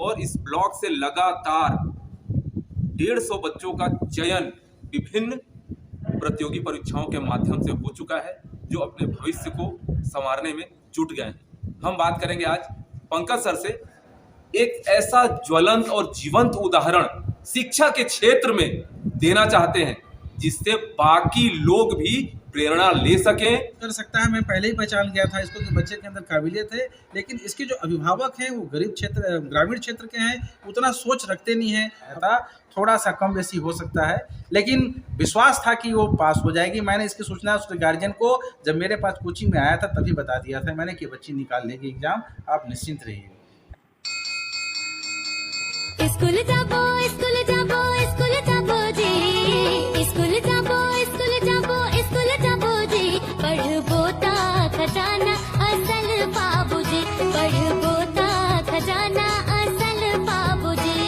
और इस ब्लॉक से लगातार 150 बच्चों का चयन विभिन्न प्रतियोगी परीक्षाओं के माध्यम से हो चुका है, जो अपने भविष्य को संवारने में जुट गए हैं। हम बात करेंगे आज पंकज सर से, एक ऐसा ज्वलंत और जीवंत उदाहरण शिक्षा के क्षेत्र में देना चाहते हैं जिससे बाकी लोग भी प्रेरणा ले सकें। कर सकता है, मैं पहले ही पहचान गया था इसको कि बच्चे के अंदर काबिलियत है, लेकिन इसके जो अभिभावक हैं वो ग्रामीण क्षेत्र के हैं, उतना सोच रखते नहीं हैं। थोड़ा सा कम बेसी हो सकता है, लेकिन विश्वास था कि वो पास हो जाएगी। मैंने इसकी सूचना उसके गार्जियन को जब मेरे पास कोचिंग में आया था तभी बता दिया था मैंने कि बच्ची निकाल लेगी एग्जाम, आप निश्चिंत रहिए। स्कूल जाबो स्कूल जाबो स्कूल जाबो जी, स्कूल जाबो स्कूल जाबो स्कूल जाबो जी, पढ़बो ता खजाना असल पाबो जी, पढ़बो ता खजाना असल पाबो जी,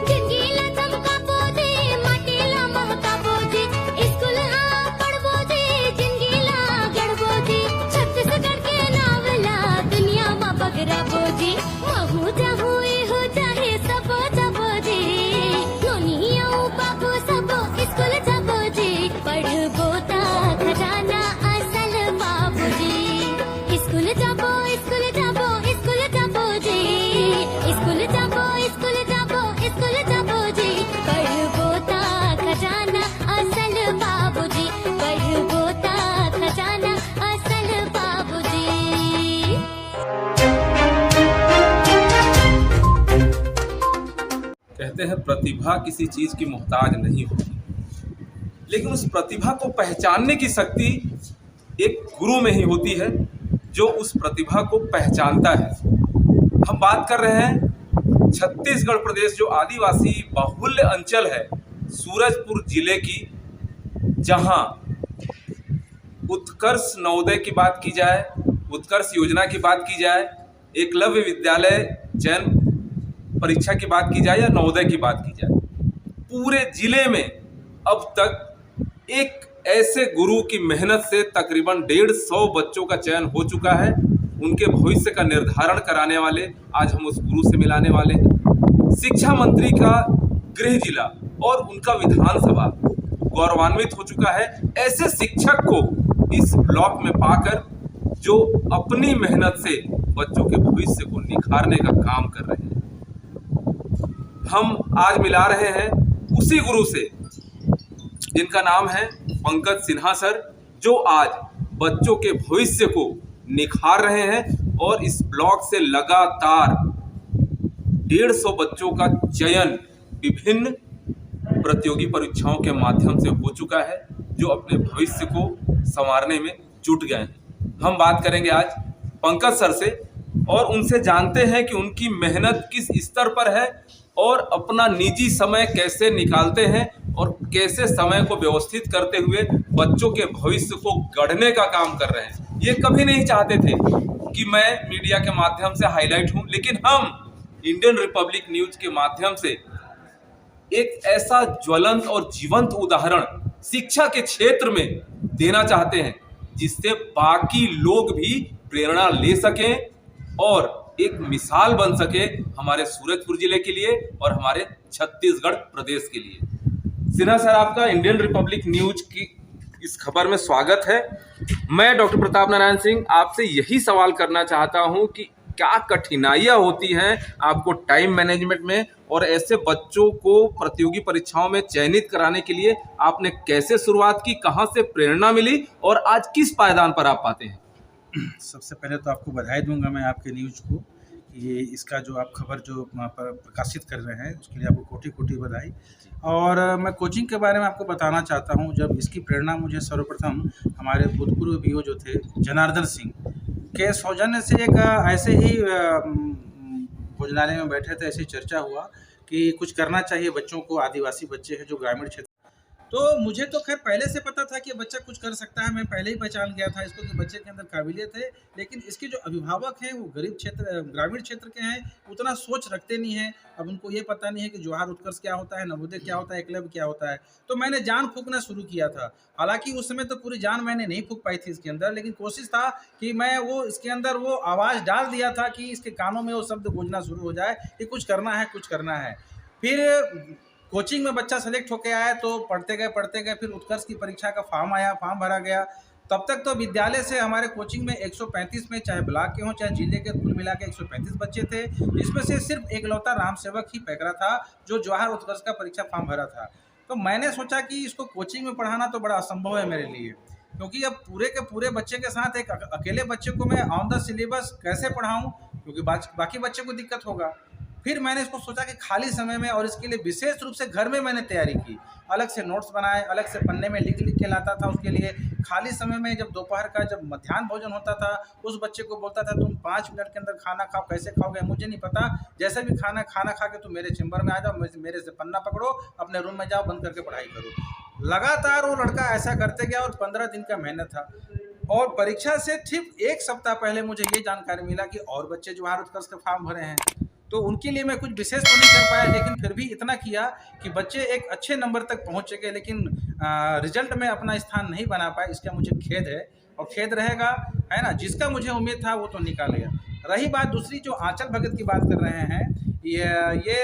जिंदगीला चमकाबो जी, माटीला महकाबो जी, स्कूल आ पढ़बो जी, जिंदगीला गढ़बो जी, छत्तीसगढ़ के नावला दुनिया में बगराबो जी, महू जाहू हो चाहे सबो जाबो जी, दुनिया बाबू सबो स्कूल जाबो जी, पढ़बो ता खजाना असल बाबू जी, स्कूल जाबो स्कूल जाबो स्कूल जाबो जी, स्कूल जाबो स्कूल जाबो स्कूल जाबो जी, पढ़बो ता खजाना असल बाबू जी, पढ़बो ता खजाना असल बाबू जी। कहते हैं प्रतिभा किसी चीज की मोहताज नहीं होती, लेकिन उस प्रतिभा को पहचानने की शक्ति एक गुरु में ही होती है जो उस प्रतिभा को पहचानता है। हम बात कर रहे हैं छत्तीसगढ़ प्रदेश जो आदिवासी बाहुल्य अंचल है सूरजपुर जिले की, जहां उत्कर्ष नवोदय की बात की जाए, उत्कर्ष योजना की बात की जाए, एकलव्य विद्यालय चयन परीक्षा की बात की जाए या नवोदय की बात की जाए, पूरे जिले में अब तक एक ऐसे गुरु की मेहनत से तकरीबन 150 बच्चों का चयन हो चुका है। उनके भविष्य का निर्धारण कराने वाले आज हम उस गुरु से मिलाने वाले हैं। शिक्षा मंत्री का गृह जिला और उनका विधानसभा गौरवान्वित हो चुका है ऐसे शिक्षक को इस ब्लॉक में पाकर, जो अपनी मेहनत से बच्चों के भविष्य को निखारने का काम कर रहे हैं। हम आज मिला रहे हैं उसी गुरु से जिनका नाम है पंकज सिन्हा सर, जो आज बच्चों के भविष्य को निखार रहे हैं और इस ब्लॉक से लगातार 150 बच्चों का चयन विभिन्न प्रतियोगी परीक्षाओं के माध्यम से हो चुका है, जो अपने भविष्य को संवारने में जुट गए हैं। हम बात करेंगे आज पंकज सर से और उनसे जानते हैं कि उनकी मेहनत किस स्तर पर है और अपना निजी समय कैसे निकालते हैं और कैसे समय को व्यवस्थित करते हुए बच्चों के भविष्य को गढ़ने का काम कर रहे हैं। ये कभी नहीं चाहते थे कि मैं मीडिया के माध्यम से हाईलाइट हूं, लेकिन हम इंडियन रिपब्लिक न्यूज के माध्यम से एक ऐसा ज्वलंत और जीवंत उदाहरण शिक्षा के क्षेत्र में देना चाहते हैं जिससे बाकी लोग भी प्रेरणा ले सकें और एक मिसाल बन सके हमारे सूरजपुर जिले के लिए और हमारे छत्तीसगढ़ प्रदेश के लिए। सिन्हा सर, आपका इंडियन रिपब्लिक न्यूज की इस खबर में स्वागत है। मैं डॉक्टर प्रताप नारायण सिंह आपसे यही सवाल करना चाहता हूं कि क्या कठिनाइयां होती हैं आपको टाइम मैनेजमेंट में, और ऐसे बच्चों को प्रतियोगी परीक्षाओं में चयनित कराने के लिए आपने कैसे शुरुआत की, कहां से प्रेरणा मिली और आज किस पायदान पर आप पाते हैं? सबसे पहले तो आपको बधाई दूंगा मैं आपके न्यूज़ को, ये इसका जो आप खबर जो प्रकाशित कर रहे हैं उसके लिए आपको कोटि कोटि बधाई। और मैं कोचिंग के बारे में आपको बताना चाहता हूं। जब इसकी प्रेरणा मुझे सर्वप्रथम हमारे भूतपूर्व बीओ जो थे जनार्दन सिंह के सौजन्य से, एक ऐसे ही भोजनालय में बैठे थे, ऐसी चर्चा हुआ कि कुछ करना चाहिए बच्चों को, आदिवासी बच्चे हैं जो ग्रामीण क्षेत्र, तो मुझे तो खैर पहले से पता था कि बच्चा कुछ कर सकता है, मैं पहले ही पहचान गया था इसको कि बच्चे के अंदर काबिलियत है। लेकिन इसके जो अभिभावक हैं वो गरीब क्षेत्र ग्रामीण क्षेत्र के हैं, उतना सोच रखते नहीं हैं। अब उनको ये पता नहीं है कि जवाहर उत्कर्ष क्या होता है, नवोदय क्या होता है, एकलव्य क्या होता है। तो मैंने जान फूँकना शुरू किया था। हालाँकि उस समय तो पूरी जान मैंने नहीं फूँक पाई थी इसके अंदर, लेकिन कोशिश था कि मैं वो इसके अंदर वो आवाज़ डाल दिया था कि इसके कानों में वो शब्द गूंजना शुरू हो जाए कि कुछ करना है, कुछ करना है। फिर कोचिंग में बच्चा सेलेक्ट होके आया तो पढ़ते गए, फिर उत्कर्ष की परीक्षा का फॉर्म आया, फॉर्म भरा गया। तब तक तो विद्यालय से हमारे कोचिंग में 135 में, चाहे ब्लॉक के हों चाहे जिले के, कुल मिला के 135 बच्चे थे। इसमें से सिर्फ एकलौता राम सेवक ही पैकरा था जो जवाहर उत्कर्ष का परीक्षा फॉर्म भरा था। तो मैंने सोचा कि इसको कोचिंग में पढ़ाना तो बड़ा असंभव है मेरे लिए, क्योंकि अब पूरे के पूरे बच्चे के साथ एक अकेले बच्चे को मैं ऑन द सिलेबस कैसे पढ़ाऊँ, क्योंकि बाकी बच्चे को दिक्कत होगा। फिर मैंने इसको सोचा कि खाली समय में, और इसके लिए विशेष रूप से घर में मैंने तैयारी की, अलग से नोट्स बनाए, अलग से पन्ने में लिख के लाता था उसके लिए। खाली समय में जब दोपहर का जब मध्याह्न भोजन होता था, उस बच्चे को बोलता था तुम 5 मिनट के अंदर खाना खाओ, कैसे खाओगे मुझे नहीं पता, जैसे भी खाना खा के तुम मेरे चैम्बर में आ जाओ, मेरे से पन्ना पकड़ो, अपने रूम में जाओ, बंद करके पढ़ाई करो। लगातार वो लड़का ऐसा करते गया और 15 दिन का मेहनत था। और परीक्षा से ठीक 1 सप्ताह पहले मुझे ये जानकारी मिला कि और बच्चे जवाहर उत्कर्ष के फॉर्म भरे हैं। तो उनके लिए मैं कुछ विशेष तो नहीं कर पाया, लेकिन फिर भी इतना किया कि बच्चे एक अच्छे नंबर तक पहुंच सके, लेकिन रिजल्ट में अपना स्थान नहीं बना पाए। इसका मुझे खेद है, और खेद रहेगा, है ना। जिसका मुझे उम्मीद था वो तो निकाल गया। रही बात दूसरी, जो आंचल भगत की बात कर रहे हैं, ये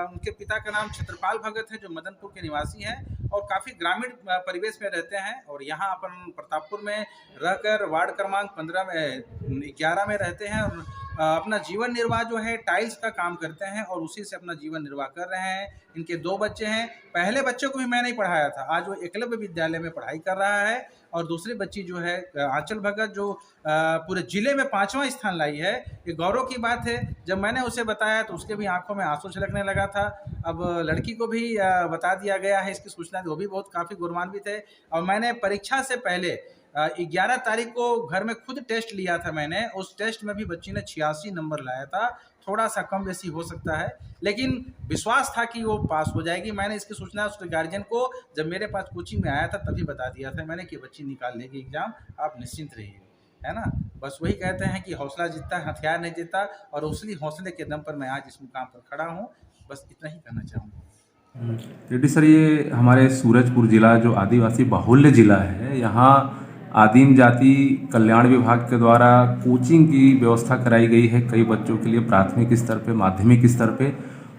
उनके पिता का नाम क्षेत्रपाल भगत है, जो मदनपुर के निवासी हैं और काफ़ी ग्रामीण परिवेश में रहते हैं। और यहाँ अपन प्रतापपुर में रहकर वार्ड क्रमांक 11 में रहते हैं, और अपना जीवन निर्वाह जो है टाइल्स का काम करते हैं और उसी से अपना जीवन निर्वाह कर रहे हैं। इनके 2 बच्चे हैं। पहले बच्चे को भी मैं नहीं पढ़ाया था, आज वो एकलव्य विद्यालय में पढ़ाई कर रहा है। और दूसरी बच्ची जो है आंचल भगत, जो पूरे ज़िले में 5वां स्थान लाई है, ये गौरव की बात है। जब मैंने उसे बताया तो उसके भी आंखों में आंसू छलकने लगा था। अब लड़की को भी बता दिया गया है इसकी सूचना, वो भी बहुत काफ़ी गौरवान्वित है। और मैंने परीक्षा से पहले 11 तारीख को घर में खुद टेस्ट लिया था मैंने। उस टेस्ट में भी बच्ची ने 86 नंबर लाया था। थोड़ा सा कम बेसी हो सकता है, लेकिन विश्वास था कि वो पास हो जाएगी। मैंने इसकी सूचना उसके गार्जियन को जब मेरे पास कोचिंग में आया था तभी बता दिया था मैंने कि बच्ची निकाल लेगी एग्ज़ाम, आप निश्चिंत रहिए, है ना। बस वही कहते हैं कि हौसला जीतता है, हथियार नहीं जीतता। और उसी हौसले के दम पर मैं आज इस मुकाम पर खड़ा हूँ। बस इतना ही कहना चाहूँगा। रेड्डी सर, ये हमारे सूरजपुर ज़िला जो आदिवासी बाहुल्य ज़िला है, यहाँ आदिम जाति कल्याण विभाग के द्वारा कोचिंग की व्यवस्था कराई गई है कई बच्चों के लिए, प्राथमिक स्तर पे, माध्यमिक स्तर पे,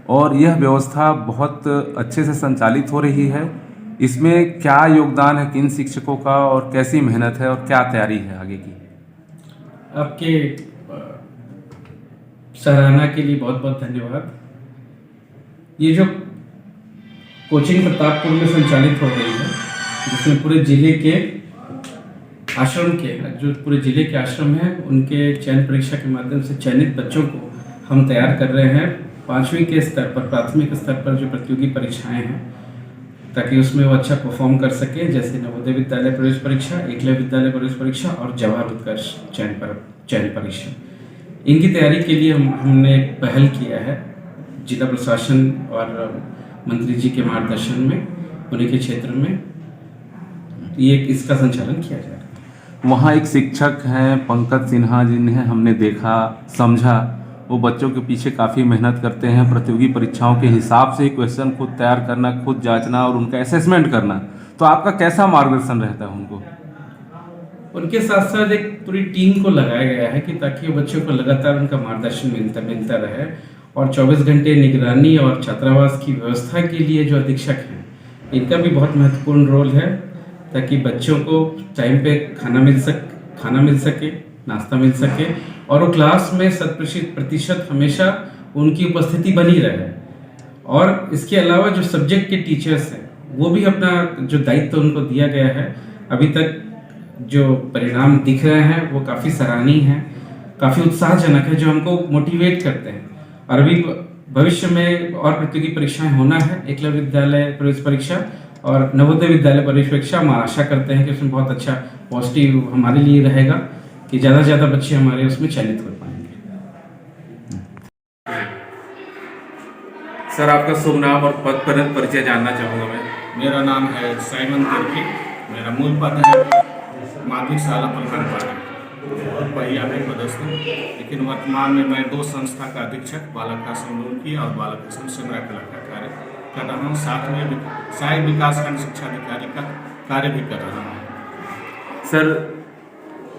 और यह व्यवस्था बहुत अच्छे से संचालित हो रही है। इसमें क्या योगदान है किन शिक्षकों का, और कैसी मेहनत है और क्या तैयारी है आगे की? आपके सराहना के लिए बहुत बहुत धन्यवाद। ये जो कोचिंग प्रतापपुर में संचालित हो रही है, जिसमें पूरे जिले के आश्रम के, जो पूरे जिले के आश्रम हैं, उनके चयन परीक्षा के माध्यम से चयनित बच्चों को हम तैयार कर रहे हैं 5वीं के स्तर पर, प्राथमिक स्तर पर जो प्रतियोगी परीक्षाएं हैं, ताकि उसमें वो अच्छा परफॉर्म कर सके, जैसे नवोदय विद्यालय प्रवेश परीक्षा, एकलव्य विद्यालय प्रवेश परीक्षा और जवाहर उत्कर्ष चयन परीक्षा। इनकी तैयारी के लिए हमने एक पहल किया है जिला प्रशासन और मंत्री जी के मार्गदर्शन में, उन्हीं के क्षेत्र में ये इसका संचालन किया जा रहा है। वहाँ एक शिक्षक हैं पंकज सिन्हा, जिन्हें हमने देखा, समझा, वो बच्चों के पीछे काफ़ी मेहनत करते हैं। प्रतियोगी परीक्षाओं के हिसाब से क्वेश्चन खुद तैयार करना, खुद जांचना और उनका असेसमेंट करना। तो आपका कैसा मार्गदर्शन रहता है उनको? उनके साथ साथ एक पूरी टीम को लगाया गया है कि ताकि बच्चों को लगातार उनका मार्गदर्शन मिलता रहे। और 24 घंटे निगरानी और छात्रावास की व्यवस्था के लिए जो अधीक्षक हैं, इनका भी बहुत महत्वपूर्ण रोल है, ताकि बच्चों को टाइम पे खाना मिल सके, नाश्ता मिल सके, और वो क्लास में 100% हमेशा उनकी उपस्थिति बनी रहे। और इसके अलावा जो सब्जेक्ट के टीचर्स हैं, वो भी अपना जो दायित्व उनको दिया गया है, अभी तक जो परिणाम दिख रहे हैं वो काफ़ी सराहनीय हैं, काफ़ी उत्साहजनक है, जो हमको मोटिवेट करते हैं। और अभी भविष्य में और प्रतियोगी परीक्षाएं होना है, एकलव्य विद्यालय प्रवेश परीक्षा और नवोदय विद्यालय प्रवेश परीक्षा। हम आशा करते हैं कि उसमें बहुत अच्छा पॉजिटिव हमारे लिए रहेगा कि ज़्यादा से ज़्यादा बच्चे हमारे उसमें चयनित कर पाएंगे। सर, आपका शुभ नाम और पद पर परिचय जानना चाहूँगा मैं। मेरा नाम है साइमन तिर्की। मेरा मूल पद है माध्यमिक शाला प्रधान पार्टी और पहिया में पदस्थ हूँ, लेकिन वर्तमान में मैं 2 संस्था का अधीक्षक बालक आश्रम रुड़की और बालक आश्रम सिमरा कला का कार्य कर रहा हूँ। साथ में सहायक विकासखंड शिक्षा अधिकारी का कार्य भी कर रहा हूँ। सर,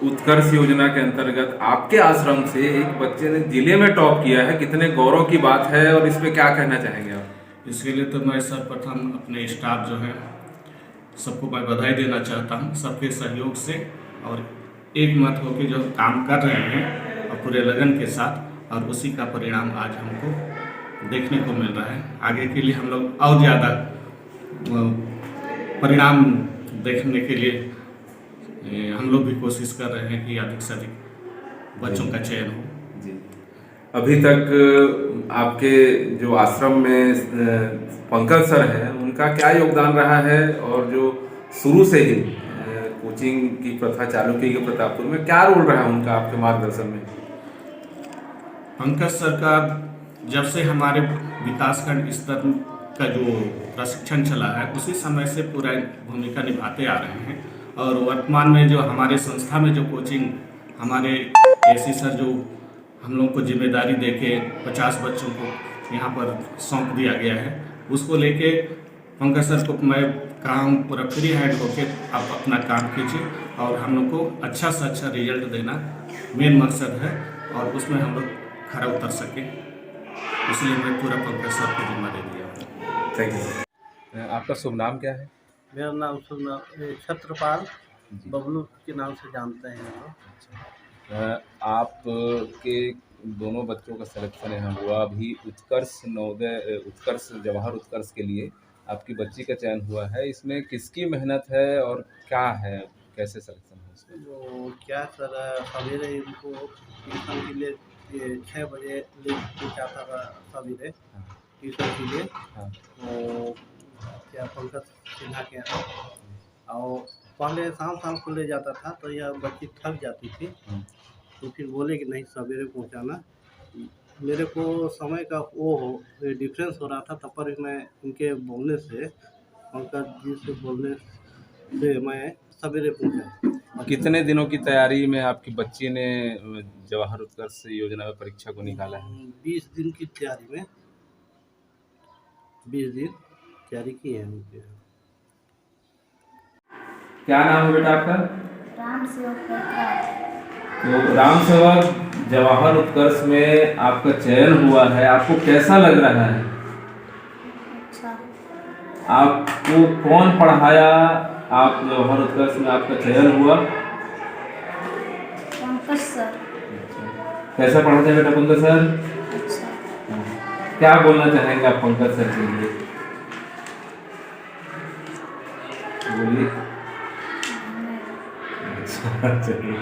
उत्कर्ष योजना के अंतर्गत आपके आश्रम से एक बच्चे ने जिले में टॉप किया है, कितने गौरव की बात है और इस पे क्या कहना चाहेंगे आप? इसके लिए तो मैं सर्वप्रथम अपने स्टाफ जो है सबको मैं बधाई देना चाहता हूँ, सबके सहयोग से, और एक मत हो कि जो काम कर रहे हैं और पूरे लगन के साथ, और उसी का परिणाम आज हमको देखने को मिल रहा है। आगे के लिए हम लोग और ज़्यादा परिणाम देखने के लिए हम लोग भी कोशिश कर रहे हैं कि अधिक से अधिक बच्चों का चयन हो। जी, अभी तक आपके जो आश्रम में पंकज सर हैं, उनका क्या योगदान रहा है, और जो शुरू से ही कोचिंग की प्रथा चालू की गई प्रतापपुर में, क्या रोल रहा उनका आपके मार्गदर्शन में? पंकज सर का जब से हमारे विकासखंड स्तर का जो प्रशिक्षण चला है, उसी समय से पूरा भूमिका निभाते आ रहे हैं। और वर्तमान में जो हमारे संस्था में जो कोचिंग हमारे एसी सर जो हम लोग को जिम्मेदारी देके 50 बच्चों को यहाँ पर सौंप दिया गया है, उसको लेके पंकज सर को मैं काम पूरा फ्री हैंड होके आप अपना काम कीजिए और हम लोग को अच्छा से अच्छा रिजल्ट देना मेन मकसद है, और उसमें हम लोग खरा उतर सकें, इसलिए मैं पूरा पंकज सर को जिम्मा दे दिया। Thank you. आपका शुभ नाम क्या है? मेरा नाम छत्रपाल बबलू के नाम से जानते हैं लोग। आपके दोनों बच्चों का सिलेक्शन यहाँ हुआ, अभी उत्कर्ष जवाहर उत्कर्ष के लिए आपकी बच्ची का चयन हुआ है, इसमें किसकी मेहनत है और क्या है, कैसे सिलेक्शन है उसमें? वो क्या सर, सवेरे इनको ट्यूशन के लिए 6 बजे ले जाता था सवेरे ट्यूशन के लिए। हाँ। तो क्या पंकज सिन्हा के यहाँ, और पहले शाम को ले जाता था तो यह बच्ची थक जाती थी, तो फिर बोले कि नहीं सवेरे पहुँचाना। मेरे को समय का डिफरेंस हो रहा था, तब पर मैं उनके बोलने से, पंकज जी से बोलने से मैं सवेरे पहुँचा। कितने दिनों की तैयारी में आपकी बच्ची ने जवाहर उत्कर्ष योजना में परीक्षा को निकाला है? 20 दिन की तैयारी में 20 दिन तैयारी की है उनके। क्या नाम है बेटा आपका? राम सेवक प्रकाश। तो राम सेवक, जवाहर उत्कर्ष में आपका चयन हुआ है, आपको कैसा लग रहा है? अच्छा। आपको कौन पढ़ाया? आप जवाहर उत्कर्ष में आपका चयन हुआ? पंकज सर। कैसा पढ़ाते हैं बेटा पंकज सर? अच्छा। क्या बोलना चाहेंगे आप पंकज सर के लिए? बोलिए। अच्छा, चलिए।